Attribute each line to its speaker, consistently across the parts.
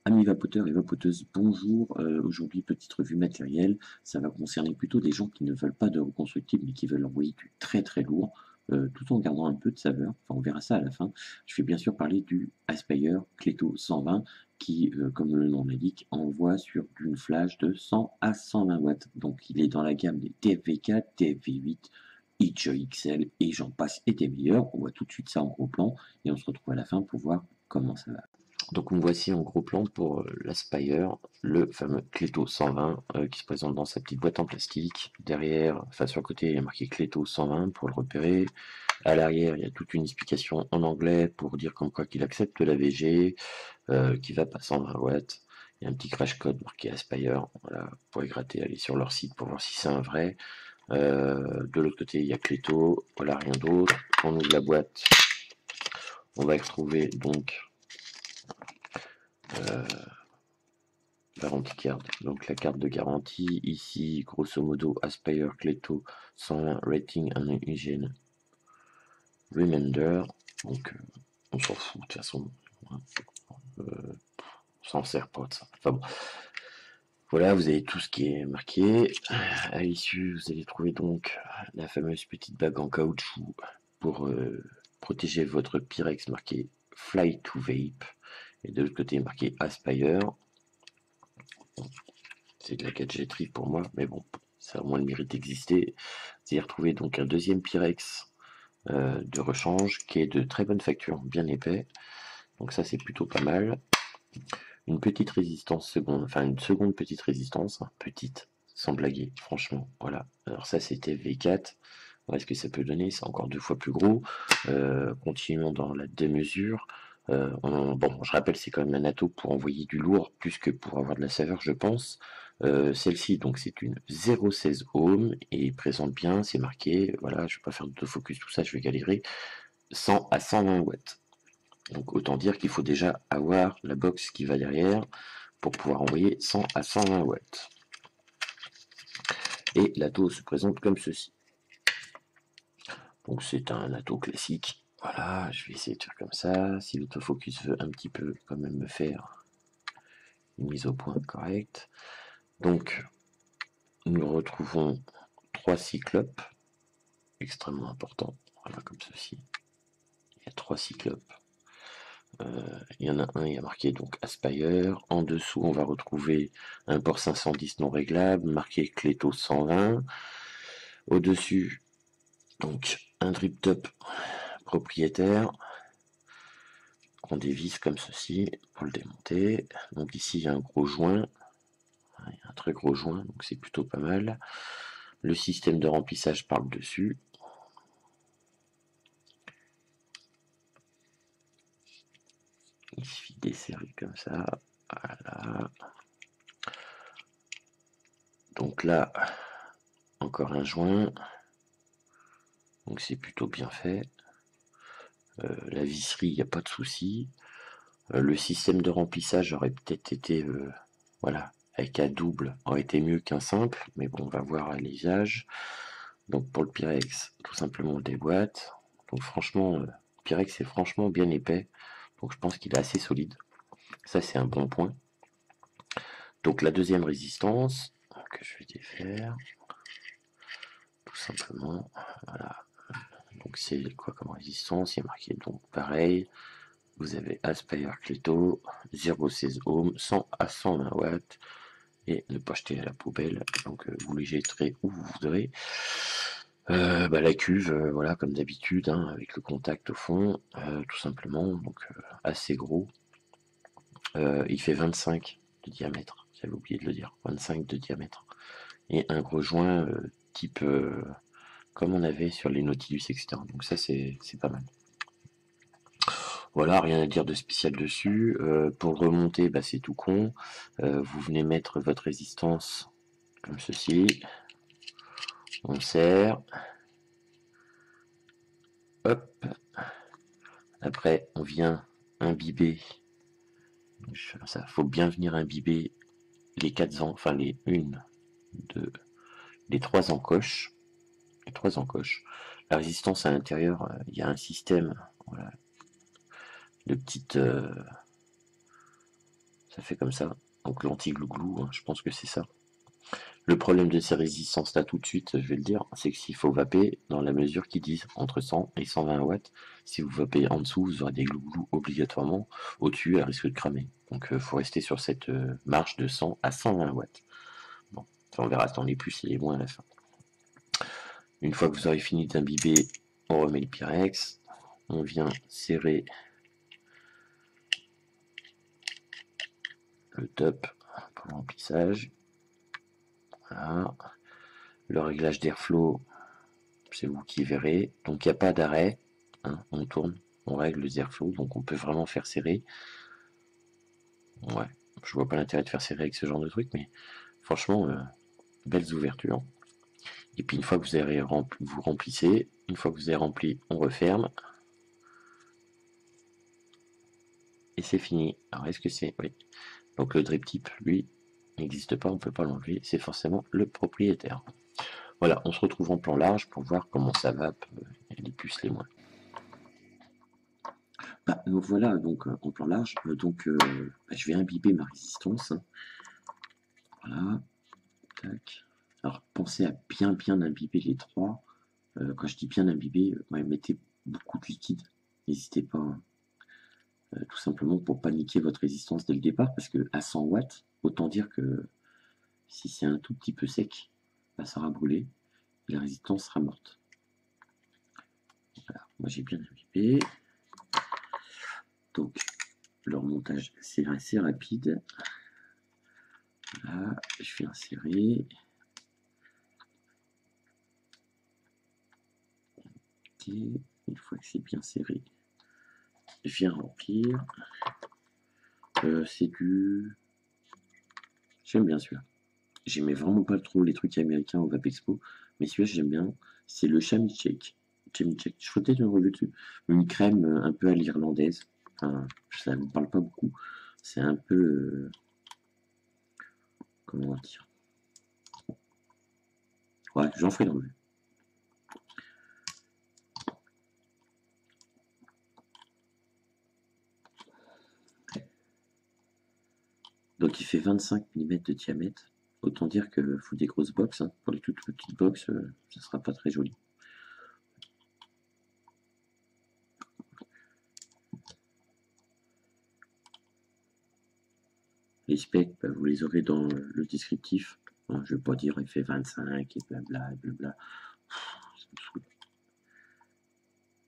Speaker 1: Amis vapoteurs et vapoteuses, bonjour. Aujourd'hui, petite revue matérielle. Ça va concerner plutôt des gens qui ne veulent pas de reconstructible, mais qui veulent envoyer du très très lourd, tout en gardant un peu de saveur. Enfin, on verra ça à la fin. Je vais bien sûr parler du Aspire Cleto 120, qui, comme le nom l'indique, envoie sur une flash de 100 à 120 watts. Donc, il est dans la gamme des TFV4, TFV8, Itch XL et j'en passe et des meilleurs. On voit tout de suite ça en gros plan et on se retrouve à la fin pour voir comment ça va. Donc me voici en gros plan pour l'Aspire, le fameux Cleto 120 qui se présente dans sa petite boîte en plastique. Derrière, enfin sur le côté, il y a marqué Cleto 120 pour le repérer. À l'arrière, il y a toute une explication en anglais pour dire comme quoi qu'il accepte la VG, qui va pas 120 watts. Il y a un petit crash code marqué Aspire, voilà, vous pourrez gratter, aller sur leur site pour voir si c'est un vrai. De l'autre côté, il y a Cleto, voilà, rien d'autre. On ouvre la boîte, on va y retrouver donc Warranty card, donc la carte de garantie, ici grosso modo Aspire Cleto 101 rating and hygiene reminder, donc on s'en fout de toute façon, on s'en sert pas de ça. Enfin bon, voilà, vous avez tout ce qui est marqué. À l'issue, vous allez trouver donc la fameuse petite bague en caoutchouc pour protéger votre Pyrex marqué Fly to Vape, et de l'autre côté marqué Aspire. C'est de la gadgeterie pour moi, mais bon, ça a au moins le mérite d'exister. Vous allez retrouver donc un deuxième Pyrex de rechange qui est de très bonne facture, bien épais. Donc ça c'est plutôt pas mal. Une petite résistance seconde, enfin une seconde petite résistance, petite, sans blaguer, franchement, voilà. Alors ça c'était V4. Est-ce que ça peut donner? C'est encore 2 fois plus gros. Continuons dans la démesure. Bon, je rappelle, c'est quand même un atout pour envoyer du lourd, plus que pour avoir de la saveur, je pense. Celle-ci, donc, c'est une 0,16 ohm et présente bien, c'est marqué. Voilà, je vais pas faire d'autofocus, tout ça, je vais galérer. 100 à 120 watts. Donc, autant dire qu'il faut déjà avoir la box qui va derrière pour pouvoir envoyer 100 à 120 watts. Et l'atout se présente comme ceci. Donc c'est un atout classique. Voilà, je vais essayer de faire comme ça. Si l'autofocus veut un petit peu quand même me faire une mise au point correcte. Donc nous retrouvons 3 cyclopes, extrêmement importants. Voilà, comme ceci. Il y a 3 cyclopes. Il y en a un, il y a marqué donc Aspire. En dessous, on va retrouver un port 510 non réglable, marqué Cleto 120. Au-dessus, donc un drip top propriétaire. On dévisse comme ceci pour le démonter. Donc ici il y a un gros joint, il y a un très gros joint, donc c'est plutôt pas mal. Le système de remplissage par le dessus. Il suffit de desserrer comme ça. Voilà. Donc là, encore un joint. Donc c'est plutôt bien fait. La visserie, il n'y a pas de souci. Le système de remplissage aurait peut-être été, voilà, avec un double, aurait été mieux qu'un simple, mais bon, on va voir à l'usage. Donc pour le Pyrex, tout simplement on le déboîte. Donc franchement, le Pyrex est franchement bien épais. Donc je pense qu'il est assez solide. Ça c'est un bon point. Donc la deuxième résistance, que je vais défaire, tout simplement. Voilà. Donc c'est quoi comme résistance? Il y a marqué donc pareil. Vous avez Aspire Cleto, 0,16 ohm, 100 à 120 watts. Et ne pas jeter à la poubelle. Donc vous les jetterez où vous voudrez. La cuve, voilà, comme d'habitude, hein, avec le contact au fond, tout simplement, donc assez gros. Il fait 25 de diamètre, j'avais oublié de le dire, 25 de diamètre. Et un gros joint type comme on avait sur les Nautilus, etc. Donc ça c'est pas mal. Voilà, rien à dire de spécial dessus. Pour le remonter, bah, c'est tout con. Vous venez mettre votre résistance comme ceci. On serre. Hop. Après, on vient imbiber. Ça, faut bien venir imbiber les 4 enfin les 2, les 3 encoches. Les 3 encoches. La résistance à l'intérieur, il y a un système, voilà, de petites Ça fait comme ça. Donc l'anti-glouglou, hein, je pense que c'est ça. Le problème de ces résistances là tout de suite, je vais le dire, c'est que s'il faut vaper dans la mesure qu'ils disent, entre 100 et 120 watts, si vous vapez en dessous, vous aurez des glouglous obligatoirement, au-dessus, elle risque de cramer. Donc il faut rester sur cette marge de 100 à 120 watts. Bon, on verra si on est plus et les moins à la fin. Une fois que vous aurez fini d'imbiber, on remet le Pyrex, on vient serrer le top pour le remplissage. Voilà. Le réglage d'airflow, c'est vous qui verrez. Donc il n'y a pas d'arrêt, hein, on tourne, on règle les airflow, donc on peut vraiment faire serrer. Ouais, je vois pas l'intérêt de faire serrer avec ce genre de truc, mais franchement, belles ouvertures. Et puis une fois que vous avez vous remplissez, une fois que vous avez rempli, on referme. Et c'est fini. Alors est-ce que c'est... Oui. Donc le drip tip, lui, n'existe pas, on peut pas l'enlever, c'est forcément le propriétaire. Voilà, on se retrouve en plan large pour voir comment ça vape les plus, les moins. Donc voilà, donc en plan large, je vais imbiber ma résistance. Voilà, tac. Alors pensez à bien imbiber les trois. Quand je dis bien imbiber, ouais, mettez beaucoup de liquide. N'hésitez pas, hein. Tout simplement pour pas niquer votre résistance dès le départ, parce que à 100 watts, autant dire que si c'est un tout petit peu sec, bah, ça aura brûlé et la résistance sera morte. Voilà, moi j'ai bien imbibé. Donc le remontage c'est assez rapide. Voilà, je vais insérer. Ok, une fois que c'est bien serré, je viens remplir. C'est du... J'aime bien celui-là. J'aimais vraiment pas trop les trucs américains au Vape Expo, mais celui-là j'aime bien. C'est le Chamichek. Chamichek, je ferai peut-être une revue dessus. Une crème un peu à l'irlandaise. Enfin, ça ne me parle pas beaucoup. C'est un peu... comment dire? Ouais, j'en ferai une revue. Donc il fait 25 mm de diamètre. Autant dire qu'il faut des grosses box. Hein. Pour les toutes petites box, ça sera pas très joli. Les specs, bah, vous les aurez dans le descriptif. Hein, je ne vais pas dire il fait 25 et blabla et blabla. Ça me saoule.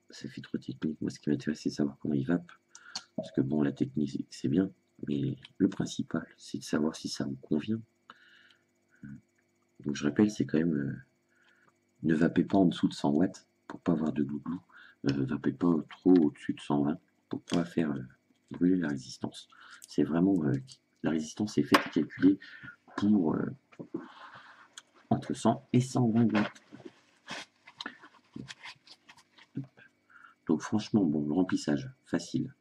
Speaker 1: Ça fait trop technique. Moi, ce qui m'intéresse, c'est de savoir comment il vape. Parce que bon, la technique, c'est bien. Mais le principal, c'est de savoir si ça vous convient. Donc je rappelle, c'est quand même... ne vapez pas en dessous de 100 watts pour pas avoir de glouglou. Vapez pas trop au-dessus de 120 pour pas faire brûler la résistance. C'est vraiment... la résistance est faite et calculée pour entre 100 et 120 watts. Donc franchement, bon, le remplissage, facile.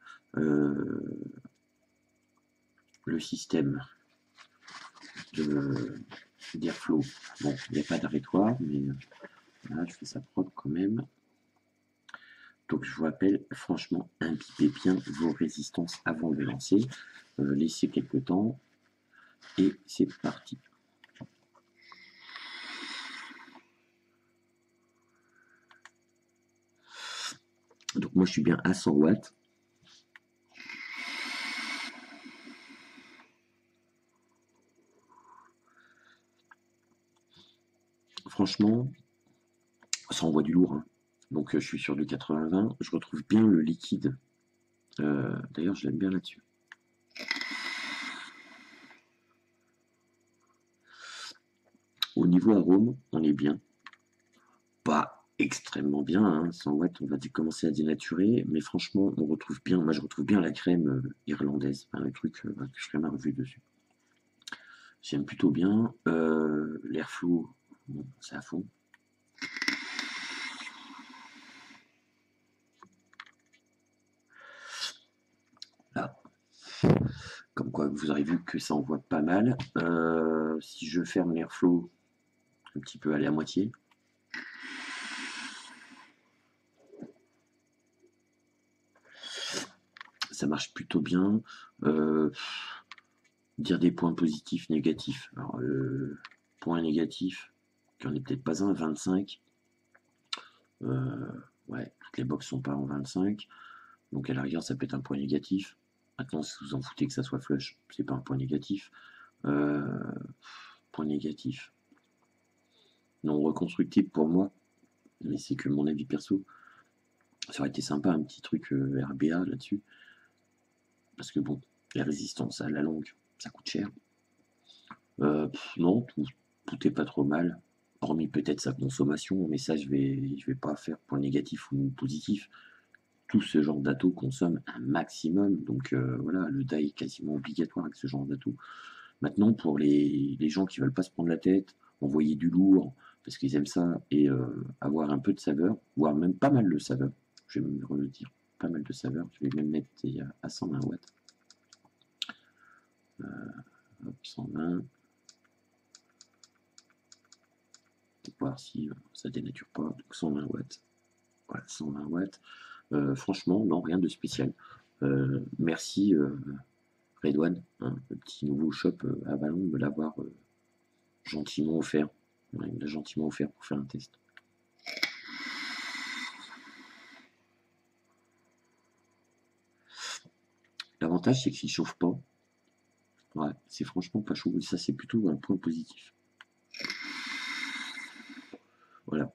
Speaker 1: Le système d'airflow, bon, il n'y a pas d'arrêtoir, mais là, je fais ça propre quand même. Donc je vous rappelle, franchement, imbibez bien vos résistances avant de lancer. Laissez quelques temps et c'est parti. Donc moi je suis bien à 100 watts. Franchement, ça envoie du lourd. Hein. Donc je suis sur du 80-20. Je retrouve bien le liquide. D'ailleurs, je l'aime bien là-dessus. Au niveau arôme, on est bien. Pas extrêmement bien, hein. 100 watts, on va commencer à dénaturer, mais franchement, on retrouve bien, moi je retrouve bien la crème irlandaise, enfin, le truc que je ferai ma revue dessus. J'aime plutôt bien. L'airflow, bon, c'est à fond. Là. Comme quoi, vous aurez vu que ça envoie pas mal. Si je ferme l'airflow, un petit peu aller à moitié. Ça marche plutôt bien. Dire des points positifs, négatifs. Alors, point négatif, qui en est peut-être pas un, 25. Ouais, toutes les box sont pas en 25. Donc à la rigueur, ça peut être un point négatif. Maintenant, si vous en foutez que ça soit flush, c'est pas un point négatif. Euh, Point négatif. Non reconstructible pour moi, mais c'est que mon avis perso. Ça aurait été sympa un petit truc RBA là-dessus. Parce que bon, la résistance à la longue, ça coûte cher. Non, tout est pas trop mal. Hormis peut-être sa consommation, mais ça je vais pas faire pour le négatif ou le positif. Tout ce genre d'atout consomme un maximum, donc voilà, le die est quasiment obligatoire avec ce genre d'atout. Maintenant, pour les gens qui veulent pas se prendre la tête, envoyer du lourd, parce qu'ils aiment ça, et avoir un peu de saveur, voire même pas mal de saveur, je vais me redire pas mal de saveur, je vais même mettre à 120 watts. Hop, 120. Voir si ça dénature pas. Donc 120 watts. Voilà, 120 watts. Franchement, non, rien de spécial. Merci Redouane, hein, le petit nouveau shop à Vallon, de me l'avoir gentiment offert. Ouais, il me l'a gentiment offert pour faire un test. L'avantage, c'est qu'il chauffe pas. Ouais, c'est franchement pas chaud. Et ça, c'est plutôt un point positif. Voilà.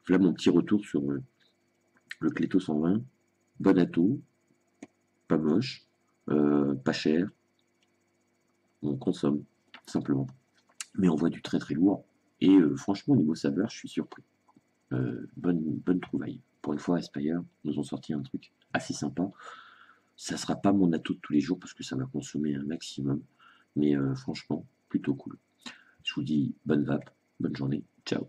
Speaker 1: Voilà mon petit retour sur le Cléto 120. Bon atout, pas moche, pas cher. On consomme, simplement. Mais on voit du très très lourd. Et franchement, au niveau saveur, je suis surpris. Bonne trouvaille. Pour une fois, Aspire nous ont sorti un truc assez sympa. Ça sera pas mon atout de tous les jours parce que ça va consommer un maximum. Mais franchement, plutôt cool. Je vous dis bonne vape, bonne journée, ciao.